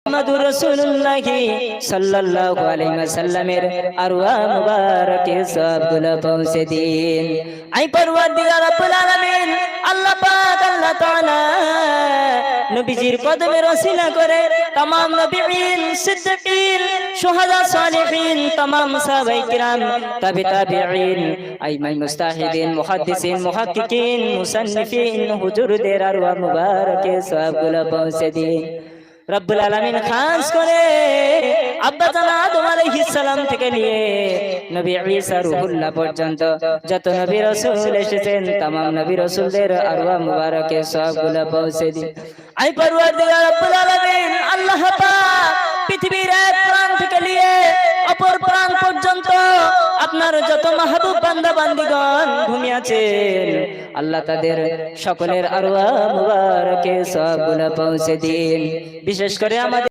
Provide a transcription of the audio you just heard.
মুহাম্মাদুর রাসূলুল্লাহ সাল্লাল্লাহু আলাইহি ওয়াসাল্লামের আরওয়াহ মুবারকে সবগুলো পৌঁছে দিন। আই পরওয়ারদিগার রব্বুল আলামিন আল্লাহ পাক আল্লাহ তাআলা নবীজির কদমের ওসিলা করে तमाम নবীন, সিদ্দিকিন, শুহাদা, সালিহিন, तमाम সাহাবায়ে কিরাম, তাবিঈন, আইমাই মুস্তাহিদিন, মুহাদ্দিসিন, মুহাক্কিকিন, মুসান্নিফিন, হুজুরদের আরওয়াহ মুবারকে সবগুলো পৌঁছে দিন। রব্বুল আলামিন খাস করে আব্বা জান আদম আলাইহিস সালাম থেকে নিয়ে নবী ঈসা রূহুল্লাহ পর্যন্ত যত নবী রাসূল এসেছেন तमाम নবী রাসূলদের আরওয়াহ মুবারকে সবগুলো পৌঁছে দিন। আই পরওয়ারদিগার রব্বুল আলামিন আল্লাহ পাক পৃথিবীর এক প্রাণ থেকে নিয়ে অপর প্রাণ পর্যন্ত আপনার যত মাহবুব বান্দা বান্দীগণ ঘুমিয়ে আছেন আল্লাহ তাদের সকলের আরওয়াহ মুবারকে সবগুলো পৌঁছে দিন। বিশেষ করে আমাদের